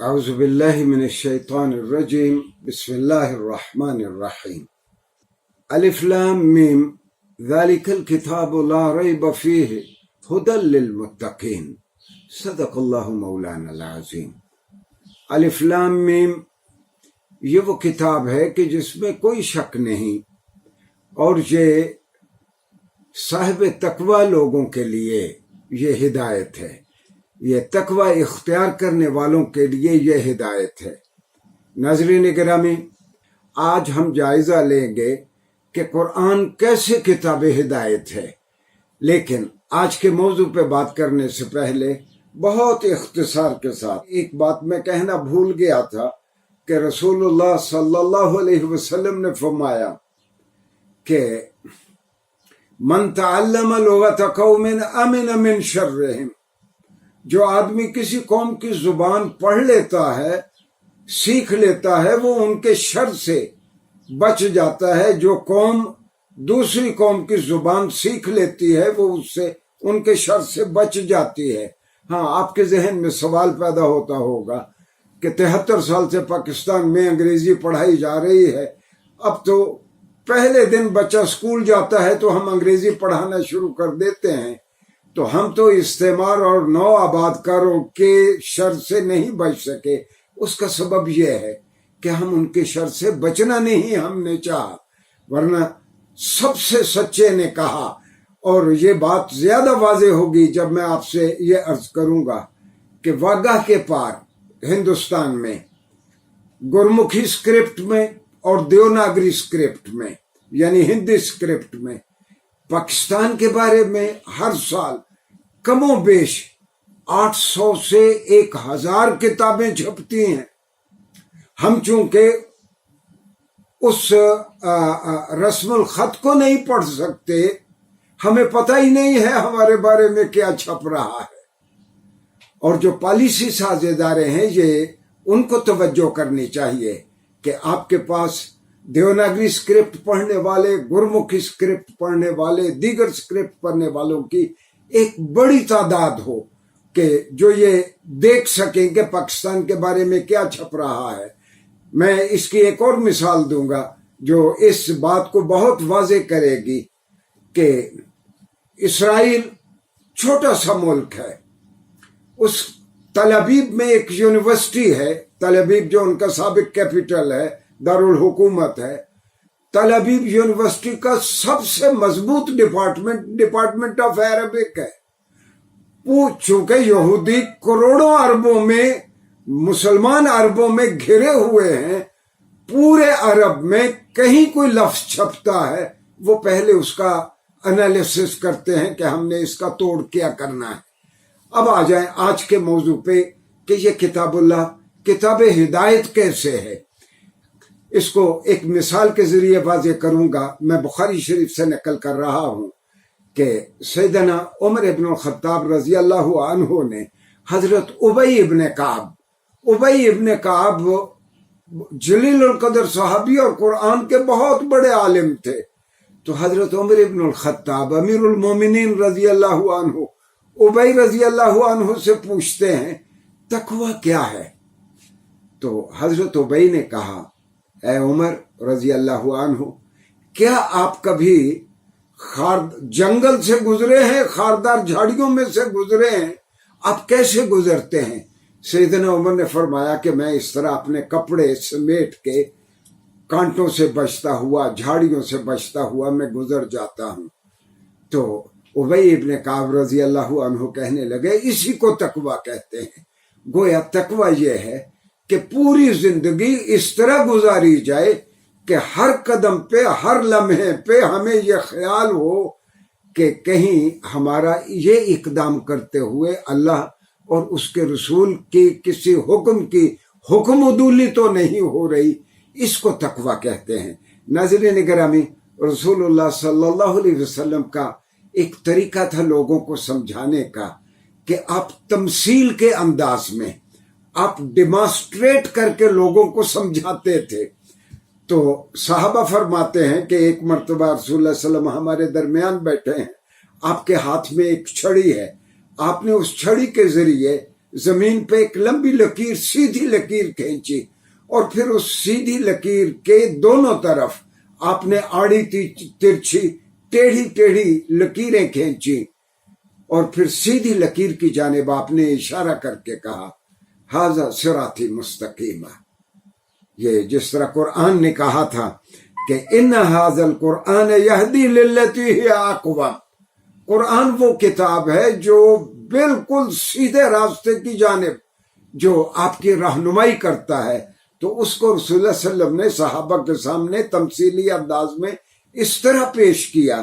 اعوذ باللہ من الشیطان الرجیم بسم اللہ الرحمن الرحیم الف لام میم ذالک الکتاب لا ریب فیہ ھدی للمتقین صدق اللہ مولانا العظیم۔ الف لام میم یہ وہ کتاب ہے کہ جس میں کوئی شک نہیں، اور یہ صاحب تقوی لوگوں کے لیے یہ ہدایت ہے، یہ تقوی اختیار کرنے والوں کے لیے یہ ہدایت ہے۔ ناظرین گرامی، آج ہم جائزہ لیں گے کہ قرآن کیسے کتاب ہدایت ہے، لیکن آج کے موضوع پہ بات کرنے سے پہلے بہت اختصار کے ساتھ ایک بات میں کہنا بھول گیا تھا کہ رسول اللہ صلی اللہ علیہ وسلم نے فرمایا کہ من تعلم لغت قوم امن من شرہم، جو آدمی کسی قوم کی زبان پڑھ لیتا ہے، سیکھ لیتا ہے، وہ ان کے شر سے بچ جاتا ہے۔ جو قوم دوسری قوم کی زبان سیکھ لیتی ہے وہ اس سے ان کے شر سے بچ جاتی ہے۔ ہاں، آپ کے ذہن میں سوال پیدا ہوتا ہوگا کہ 73 سال سے پاکستان میں انگریزی پڑھائی جا رہی ہے، اب تو پہلے دن بچہ اسکول جاتا ہے تو ہم انگریزی پڑھانا شروع کر دیتے ہیں، تو ہم تو استعمار اور نو آباد کاروں کے شر سے نہیں بچ سکے۔ اس کا سبب یہ ہے کہ ہم ان کے شر سے بچنا نہیں ہم نے چاہا، ورنہ سب سے سچے نے کہا، اور یہ بات زیادہ واضح ہوگی جب میں آپ سے یہ عرض کروں گا کہ واگہ کے پار ہندوستان میں گرمکھی اسکرپٹ میں اور دیوناگری اسکرپٹ میں یعنی ہندی اسکرپٹ میں پاکستان کے بارے میں ہر سال کم و بیش 800 سے 1000 کتابیں چھپتی ہیں۔ ہم چونکہ اس رسم الخط کو نہیں پڑھ سکتے، ہمیں پتہ ہی نہیں ہے ہمارے بارے میں کیا چھپ رہا ہے، اور جو پالیسی ساز ادارے ہیں یہ ان کو توجہ کرنی چاہیے کہ آپ کے پاس دیوناگری اسکرپٹ پڑھنے والے، گرمکھی اسکرپٹ پڑھنے والے، دیگر اسکرپٹ پڑھنے والوں کی ایک بڑی تعداد ہو کہ جو یہ دیکھ سکیں کہ پاکستان کے بارے میں کیا چھپ رہا ہے۔ میں اس کی ایک اور مثال دوں گا جو اس بات کو بہت واضح کرے گی کہ اسرائیل چھوٹا سا ملک ہے، اس تل ابیب میں ایک یونیورسٹی ہے، تل ابیب جو ان کا سابق کیپٹل ہے، دارالحکومت ہے۔ تل ابیب یونیورسٹی کا سب سے مضبوط ڈپارٹمنٹ آف عربک ہے۔ چونکہ یہودی کروڑوں اربوں میں، مسلمان اربوں میں گھرے ہوئے ہیں، پورے عرب میں کہیں کوئی لفظ چھپتا ہے وہ پہلے اس کا انالیسس کرتے ہیں کہ ہم نے اس کا توڑ کیا کرنا ہے۔ اب آ جائیں آج کے موضوع پہ کہ یہ کتاب اللہ، کتاب ہدایت کیسے ہے۔ اس کو ایک مثال کے ذریعے واضح کروں گا۔ میں بخاری شریف سے نقل کر رہا ہوں کہ سیدنا عمر ابن الخطاب رضی اللہ عنہ نے حضرت ابی ابن کعب جلیل القدر صحابی اور قرآن کے بہت بڑے عالم تھے، تو حضرت عمر ابن الخطاب امیر المومنین رضی اللہ عنہ ابی رضی اللہ عنہ سے پوچھتے ہیں تقوی کیا ہے؟ تو حضرت ابی نے کہا، اے عمر رضی اللہ عنہ، کیا آپ کبھی جنگل سے گزرے ہیں، خاردار جھاڑیوں میں سے گزرے ہیں؟ آپ کیسے گزرتے ہیں؟ سیدنا عمر نے فرمایا کہ میں اس طرح اپنے کپڑے سمیٹ کے کانٹوں سے بچتا ہوا، جھاڑیوں سے بچتا ہوا میں گزر جاتا ہوں۔ تو ابی ابن کعب رضی اللہ عنہ کہنے لگے اسی کو تقوی کہتے ہیں۔ گویا تقوی یہ ہے کہ پوری زندگی اس طرح گزاری جائے کہ ہر قدم پہ، ہر لمحے پہ ہمیں یہ خیال ہو کہ کہیں ہمارا یہ اقدام کرتے ہوئے اللہ اور اس کے رسول کی کسی حکم کی حکم عدولی تو نہیں ہو رہی۔ اس کو تقوی کہتے ہیں۔ ناظرین گرامی، رسول اللہ صلی اللہ علیہ وسلم کا ایک طریقہ تھا لوگوں کو سمجھانے کا کہ آپ تمثیل کے انداز میں، آپ ڈیمانسٹریٹ کر کے لوگوں کو سمجھاتے تھے۔ تو صحابہ فرماتے ہیں کہ ایک مرتبہ رسول اللہ صلی اللہ علیہ وسلم ہمارے درمیان بیٹھے ہیں، آپ کے ہاتھ میں ایک چھڑی ہے، آپ نے اس چھڑی کے ذریعے زمین پہ ایک لمبی لکیر سیدھی لکیر کھینچی اور پھر اس سیدھی لکیر کے دونوں طرف آپ نے آڑی ترچھی ٹیڑھی ٹیڑھی لکیریں کھینچی اور پھر سیدھی لکیر کی جانب آپ نے اشارہ کر کے کہا ھذا صراطی مستقیمہ. یہ جس طرح قرآن نے کہا تھا کہ ان ھذا القرآن یہدی للتی ہی اقوم. قرآن وہ کتاب ہے جو بالکل سیدھے راستے کی جانب جو آپ کی رہنمائی کرتا ہے. تو اس کو رسول اللہ صلی اللہ علیہ وسلم نے صحابہ کے سامنے تمثیلی انداز میں اس طرح پیش کیا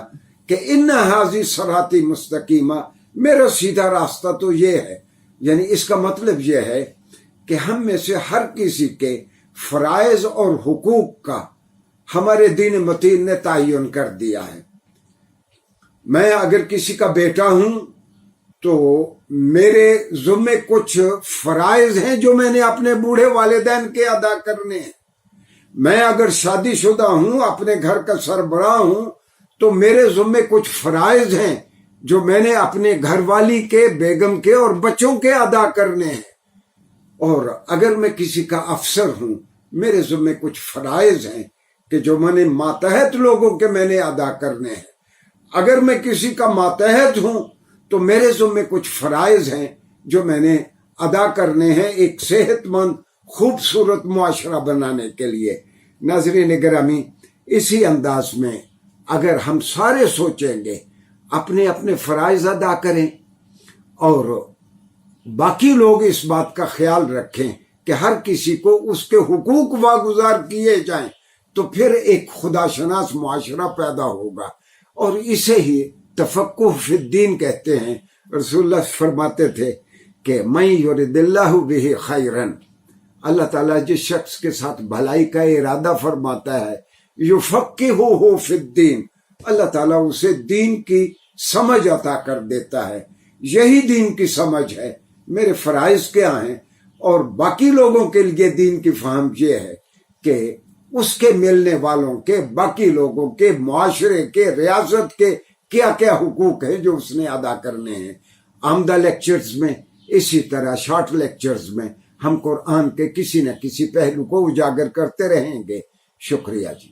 کہ ان ھذی صراطی مستقیمہ، میرا سیدھا راستہ تو یہ ہے. یعنی اس کا مطلب یہ ہے کہ ہم میں سے ہر کسی کے فرائض اور حقوق کا ہمارے دین متین نے تعین کر دیا ہے. میں اگر کسی کا بیٹا ہوں تو میرے ذمے کچھ فرائض ہیں جو میں نے اپنے بوڑھے والدین کے ادا کرنے ہیں. میں اگر شادی شدہ ہوں، اپنے گھر کا سربراہ ہوں، تو میرے ذمے کچھ فرائض ہیں جو میں نے اپنے گھر والی کے، بیگم کے اور بچوں کے ادا کرنے ہیں. اور اگر میں کسی کا افسر ہوں، میرے ذمے کچھ فرائض ہیں کہ جو میں نے ماتحت لوگوں کے میں نے ادا کرنے ہیں. اگر میں کسی کا ماتحت ہوں تو میرے ذمے کچھ فرائض ہیں جو میں نے ادا کرنے ہیں ایک صحت مند خوبصورت معاشرہ بنانے کے لیے. ناظرین گرامی، اسی انداز میں اگر ہم سارے سوچیں گے، اپنے اپنے فرائض ادا کریں اور باقی لوگ اس بات کا خیال رکھیں کہ ہر کسی کو اس کے حقوق واگزار کیے جائیں، تو پھر ایک خدا شناس معاشرہ پیدا ہوگا. اور اسے ہی تفقہ فی الدین کہتے ہیں. رسول اللہ فرماتے تھے کہ من یرد اللہ بہ خیرا، اللہ تعالیٰ جس شخص کے ساتھ بھلائی کا ارادہ فرماتا ہے، یفقہہ فی الدین، اللہ تعالیٰ اسے دین کی سمجھ عطا کر دیتا ہے. یہی دین کی سمجھ ہے. میرے فرائض کیا ہیں اور باقی لوگوں کے لیے دین کی فہم یہ ہے کہ اس کے ملنے والوں کے، باقی لوگوں کے، معاشرے کے، ریاست کے کیا کیا حقوق ہیں جو اس نے ادا کرنے ہیں. آمدہ لیکچرز میں، اسی طرح شارٹ لیکچرز میں ہم قرآن کے کسی نہ کسی پہلو کو اجاگر کرتے رہیں گے. شکریہ جی.